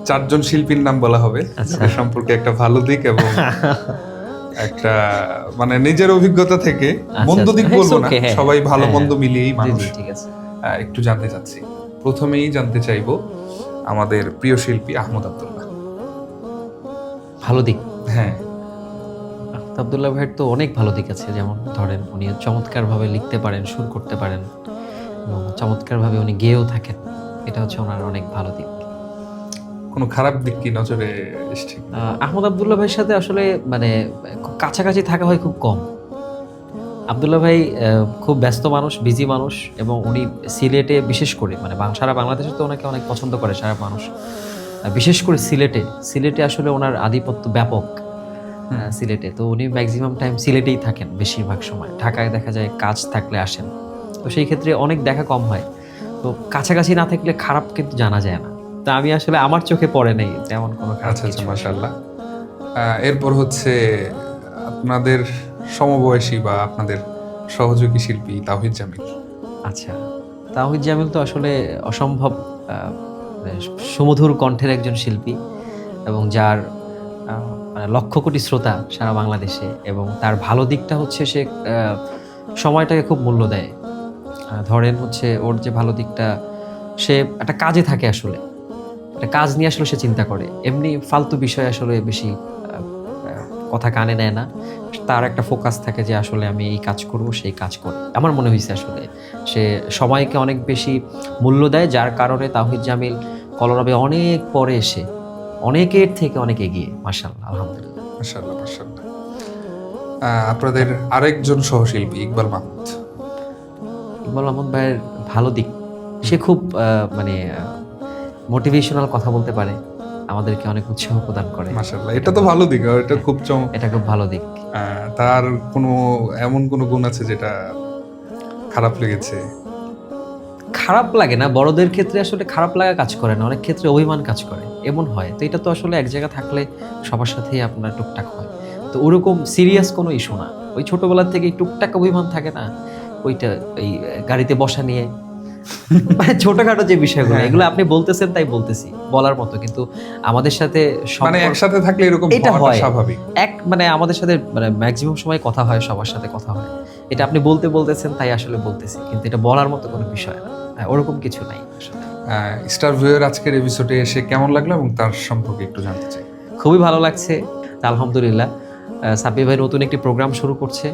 চারজন শিল্পীর নাম বলা হবে, যাদের সম্পর্কে একটা ভালো দিক এবং একটা মানে নিজের অভিজ্ঞতা থেকে মন্দ দিক বলবো না, সবাই ভালো মন্দ মিলিয়েই মানুষ। ঠিক আছে, একটু জানতে চাচ্ছি, প্রথমেই জানতে চাইবো আমাদের প্রিয় শিল্পী আহমদ আব্দুল্লাহ। ভালো দিক। হ্যাঁ, আব্দুল্লাহ ভাইয়ের তো অনেক ভালো দিক আছে, যেমন ধরেন উনি চমৎকারভাবে লিখতে পারেন, সুর করতে পারেন এবং চমৎকারভাবে উনি গেয়েও থাকেন। এটা হচ্ছে ওনার অনেক ভালো দিক। কোনো খারাপ দিক কি নজরে এসছে? আহমদ আব্দুল্লাহ ভাইয়ের সাথে আসলে মানে খুব কাছাকাছি থাকা হয় খুব কম। আব্দুল্লাহ ভাই খুব ব্যস্ত মানুষ, বিজি মানুষ, এবং উনি সিলেটে বিশেষ করে মানে সারা বাংলাদেশে তো ওনাকে অনেক পছন্দ করে সারা মানুষ, বিশেষ করে সিলেটে আসলে ওনার আধিপত্য ব্যাপক। সিলেটে তো উনি ম্যাক্সিমাম টাইম সিলেটেই থাকেন বেশিরভাগ সময়। ঢাকায় দেখা যায় কাজ থাকলে আসেন, তো সেই ক্ষেত্রে অনেক দেখা কম হয়। তো কাছাকাছি না থাকলে খারাপ কিন্তু জানা যায় না। তা আমি আসলে আমার চোখে পড়ে নেই তেমন কোনো খারাপ আচ্ছা আচ্ছা, কিছু। মাশাআল্লাহ। এরপর হচ্ছে আপনাদের সমবয়সী বা আপনাদের সহযোগী শিল্পী তাওহিদ জামিল। আচ্ছা, তাওহিদ জামিল তো আসলে অসম্ভব মানে সুমধুর কণ্ঠের একজন শিল্পী, এবং যার মানে লক্ষ কোটি শ্রোতা সারা বাংলাদেশে। এবং তার ভালো দিকটা হচ্ছে সে সময়টাকে খুব মূল্য দেয়। ধরেন হচ্ছে ওর যে ভালো দিকটা, সে একটা কাজে থাকে, আসলে একটা কাজ নিয়ে আসলে সে চিন্তা করে। এমনি ফালতু বিষয় আসলে বেশি কথা কানে নেয় না। তার একটা ফোকাস থাকে যে আসলে আমি এই কাজ করব, সেই কাজ করে। আমার মনে হয়েছে আসলে সে সময়কে অনেক বেশি মূল্য দেয়, যার কারণে তাওহিদ জামিল কলরবে অনেক পরে এসে অনেকের থেকে অনেক এগিয়ে। মাশাআল্লাহ, আলহামদুলিল্লাহ। মাশাআল্লাহ মাশাআল্লাহ। আপনাদের আরেকজন সহশিল্পী ইকবাল মাহমুদ। ইকবাল মাহমুদ ভাইয়ের ভালো দিক, সে খুব মানে মোটিভেশনাল কথা বলতে পারে, আমাদেরকে অনেক উৎসাহ প্রদান করে। মাশাআল্লাহ, এটা তো ভালো দিক, এটা খুব এটা খুব ভালো দিক। তার কোনো এমন কোনো গুণ আছে যেটা খারাপ লেগেছে? খারাপ লাগে না, বড়দের ক্ষেত্রে আসলে খারাপ লাগা কাজ করে না, অনেক ক্ষেত্রে অভিমান কাজ করে, এমন হয়। তো এটা তো আসলে এক জায়গা থাকলে সবার সাথেই আপনার টুকটাক হয়। তো ওরকম সিরিয়াস কোনো ইস্যু না, ওই ছোটবেলার থেকে টুকটাক অভিমান থাকে না, ওইটা এই গাড়িতে বসা নিয়ে মানে ছোটখাটো যে বিষয়গুলো, এগুলো আপনি বলতেছেন তাই বলতেছি, বলার মতো। কিন্তু আমাদের সাথে মানে একসাথে থাকলে এরকম এটা হওয়াটা হয় স্বাভাবিক। মানে আমাদের সাথে মানে ম্যাক্সিমাম সময় কথা হয়, সবার সাথে কথা হয়। এটা আপনি বলতেছেন তাই আসলে বলতেছি, কিন্তু এটা বলার মতো কোনো বিষয় না। ওরকম কিছু নাই আসলে। স্টার ভিউয়ের আজকের এপিসোডে এসে কেমন লাগলো এবং তার সম্পর্কে একটু জানতে চাই। খুবই ভালো লাগছে, আলহামদুলিল্লাহ। সাব্বির ভাই নতুন একটি প্রোগ্রাম শুরু করছে,